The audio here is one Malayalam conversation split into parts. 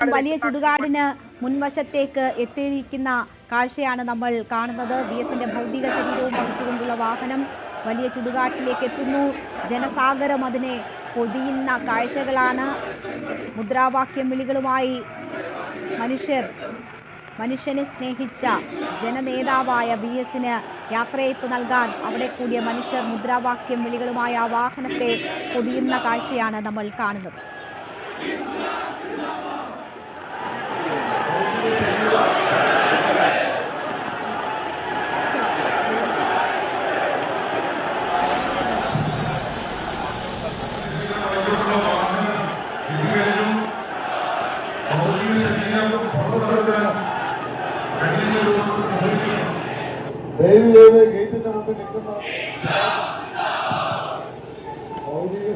വലിയ ചുടുകാടിന് മുൻവശത്തേക്ക് എത്തിയിരിക്കുന്ന കാഴ്ചയാണ് നമ്മൾ കാണുന്നത്. VSന്റെ ഭൗതിക ശരീരവും വഹിച്ചുകൊണ്ടുള്ള വാഹനം വലിയ ചുടുകാട്ടിലേക്ക് എത്തുന്നു. ജനസാഗരം അതിനെ പൊതിയുന്ന കാഴ്ചകളാണ്. മുദ്രാവാക്യം വിളികളുമായി മനുഷ്യനെ സ്നേഹിച്ച ജനനേതാവായ VSന് യാത്രയയപ്പ് നൽകാൻ അവിടെ കൂടിയ മനുഷ്യർ മുദ്രാവാക്യം വിളികളുമായി ആ വാഹനത്തെ പൊതിയുന്ന കാഴ്ചയാണ് നമ്മൾ കാണുന്നത്. ദേവിയുടെ ഗേറ്റിന്റെ മുമ്പിൽ നിൽക്കുന്ന ഭൗതിക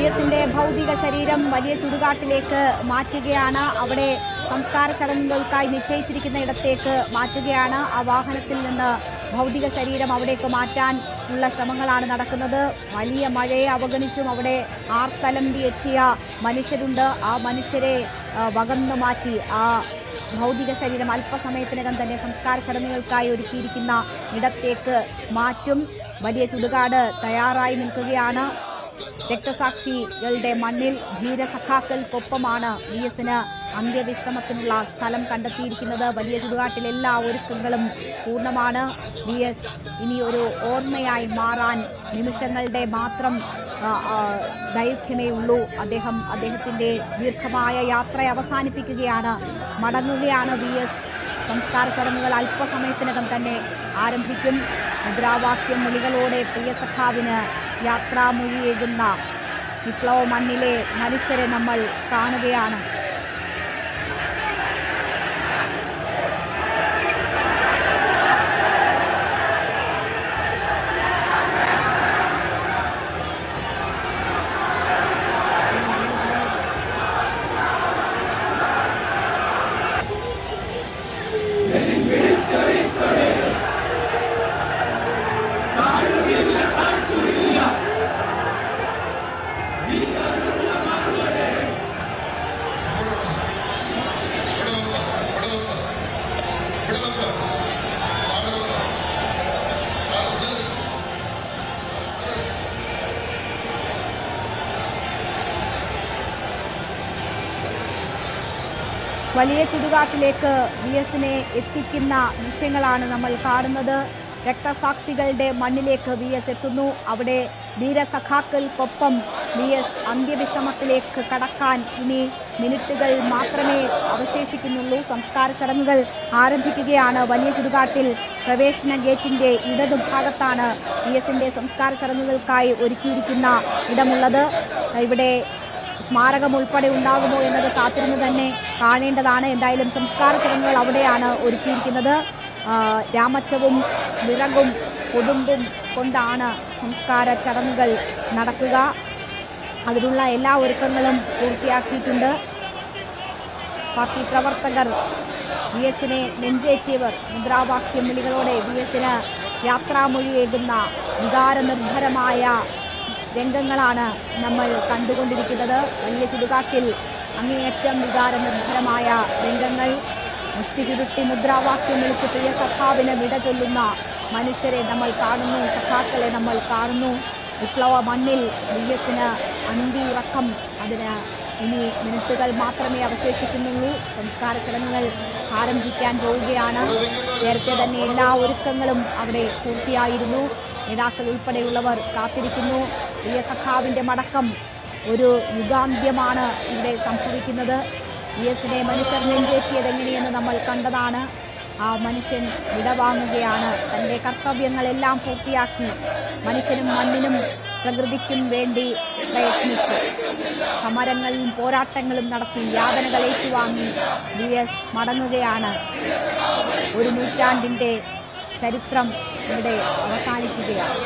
VSന്റെ ഭൗതിക ശരീരം വലിയ ചുടുകാട്ടിലേക്ക് മാറ്റുകയാണ്. അവിടെ സംസ്കാര ചടങ്ങുകൾക്കായി നിശ്ചയിച്ചിരിക്കുന്ന ഇടത്തേക്ക് മാറ്റുകയാണ്. ആ വാഹനത്തിൽ നിന്ന് ഭൗതിക ശരീരം അവിടേക്ക് മാറ്റാൻ ഉള്ള ശ്രമങ്ങളാണ് നടക്കുന്നത്. വലിയ മഴയെ അവഗണിച്ചും അവിടെ ആർത്തലമ്പി എത്തിയ മനുഷ്യരുണ്ട്. ആ മനുഷ്യരെ വകന്നു മാറ്റി ആ ഭൗതിക ശരീരം അല്പസമയത്തിനകം തന്നെ സംസ്കാര ചടങ്ങുകൾക്കായി ഒരുക്കിയിരിക്കുന്ന ഇടത്തേക്ക് മാറ്റും. വലിയ ചുടുകാട് തയ്യാറായി നിൽക്കുകയാണ്. രക്തസാക്ഷികളുടെ മണ്ണിൽ ധീരസഖാക്കൾക്കൊപ്പമാണ് VSന് അന്ത്യവിശ്രമത്തിനുള്ള സ്ഥലം കണ്ടെത്തിയിരിക്കുന്നത്. വലിയ ചുടുകാട്ടിൽ എല്ലാ ഒരുക്കങ്ങളും പൂർണ്ണമാണ്. VS ഇനി ഒരു ഓർമ്മയായി മാറാൻ നിമിഷങ്ങളുടെ മാത്രം ദൈർഘ്യമേ ഉള്ളൂ. അദ്ദേഹത്തിൻ്റെ ദീർഘമായ യാത്ര അവസാനിപ്പിക്കുകയാണ്, മടങ്ങുകയാണ് VS. സംസ്കാര ചടങ്ങുകൾ അല്പസമയത്തിനകം തന്നെ ആരംഭിക്കും. മുദ്രാവാക്യം വിളികളോടെ പ്രിയ സഖാവിന് യാത്രാമൊഴിയേകുന്ന വിപ്ലവ മണ്ണിലെ മനുഷ്യരെ നമ്മൾ കാണുകയാണ്. വലിയ ചുടുകാട്ടിലേക്ക് VSനെ എത്തിക്കുന്ന ദൃശ്യങ്ങളാണ് നമ്മൾ കാണുന്നത്. രക്തസാക്ഷികളുടെ മണ്ണിലേക്ക് VS എത്തുന്നു. അവിടെ ധീരസഖാക്കൾക്കൊപ്പം VS അന്ത്യവിശ്രമത്തിലേക്ക് കടക്കാൻ ഇനി മിനിറ്റുകൾ മാത്രമേ അവശേഷിക്കുന്നുള്ളൂ. സംസ്കാര ചടങ്ങുകൾ ആരംഭിക്കുകയാണ്. വലിയ ചുടുകാട്ടിൽ പ്രവേശന ഗേറ്റിൻ്റെ ഇടതുഭാഗത്താണ് VSന്റെ സംസ്കാര ചടങ്ങുകൾക്കായി ഒരുക്കിയിരിക്കുന്ന ഇടമുള്ളത്. ഇവിടെ സ്മാരകം ഉൾപ്പെടെ ഉണ്ടാകുമോ എന്നത് കാത്തിരുന്ന് തന്നെ കാണേണ്ടതാണ്. എന്തായാലും സംസ്കാര ചടങ്ങുകൾ അവിടെയാണ് ഒരുക്കിയിരിക്കുന്നത്. രാമച്ചവും വിറകും കൊതുമ്പും കൊണ്ടാണ് സംസ്കാര ചടങ്ങുകൾ നടക്കുക. അതിനുള്ള എല്ലാ ഒരുക്കങ്ങളും പൂർത്തിയാക്കിയിട്ടുണ്ട്. പാർട്ടി പ്രവർത്തകർ, VSനെ നെഞ്ചേറ്റിയവർ മുദ്രാവാക്യം വിളികളോടെ VSന് യാത്രാമൊഴിയേകുന്ന വികാരനിർഭരമായ രംഗങ്ങളാണ് നമ്മൾ കണ്ടുകൊണ്ടിരിക്കുന്നത്. വലിയ ചുടുകാട്ടിൽ അങ്ങേയറ്റം വികാരനിർഭരമായ രംഗങ്ങൾ. മുഷ്ടി ചുരുട്ടി മുദ്രാവാക്യം വിളിച്ച് പ്രിയ സഖാവിന് വിട ചൊല്ലുന്ന മനുഷ്യരെ നമ്മൾ കാണുന്നു, സഖാക്കളെ നമ്മൾ കാണുന്നു. വിപ്ലവ മണ്ണിൽ VSന് അന്തിയുറക്കം. അതിന് ഇനി മിനിറ്റുകൾ മാത്രമേ അവശേഷിക്കുന്നുള്ളൂ. സംസ്കാര ചടങ്ങുകൾ ആരംഭിക്കാൻ പോവുകയാണ്. നേരത്തെ തന്നെ എല്ലാ ഒരുക്കങ്ങളും അവിടെ പൂർത്തിയായിരുന്നു. നേതാക്കൾ ഉൾപ്പെടെയുള്ളവർ കാത്തിരിക്കുന്നു. പ്രിയ സഖാവിൻ്റെ മടക്കം ഒരു യുഗാന്ത്യമാണ് ഇവിടെ സംഭവിക്കുന്നത്. VSനെ മനുഷ്യർ നെഞ്ചേറ്റിയത് എങ്ങനെയെന്ന് നമ്മൾ കണ്ടതാണ്. ആ മനുഷ്യൻ വിടവാങ്ങുകയാണ്. തൻ്റെ കർത്തവ്യങ്ങളെല്ലാം പൂർത്തിയാക്കി മനുഷ്യനും മണ്ണിനും പ്രകൃതിക്കും വേണ്ടി പ്രയത്നിച്ച് സമരങ്ങളും പോരാട്ടങ്ങളും നടത്തി യാതനകൾ ഏറ്റുവാങ്ങി VS മടങ്ങുകയാണ്. ഒരു നൂറ്റാണ്ടിൻ്റെ ചരിത്രം ഇവിടെ അവസാനിക്കുകയാണ്.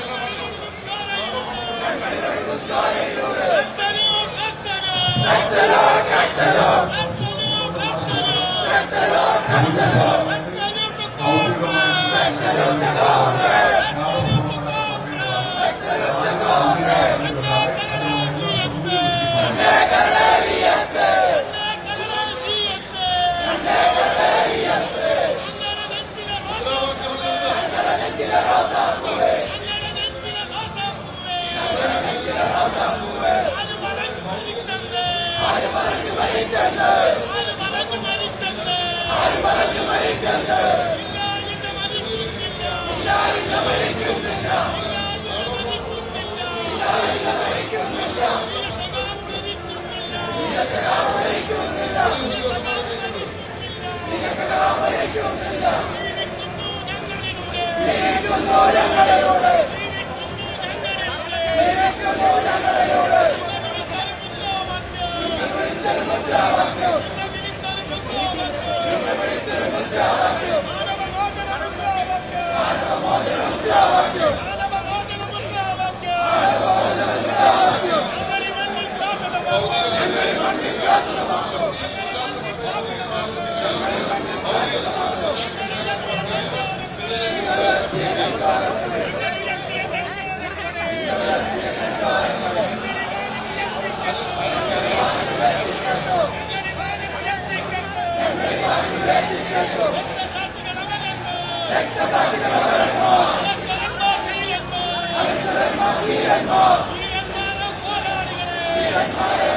ധീരന്മാരെ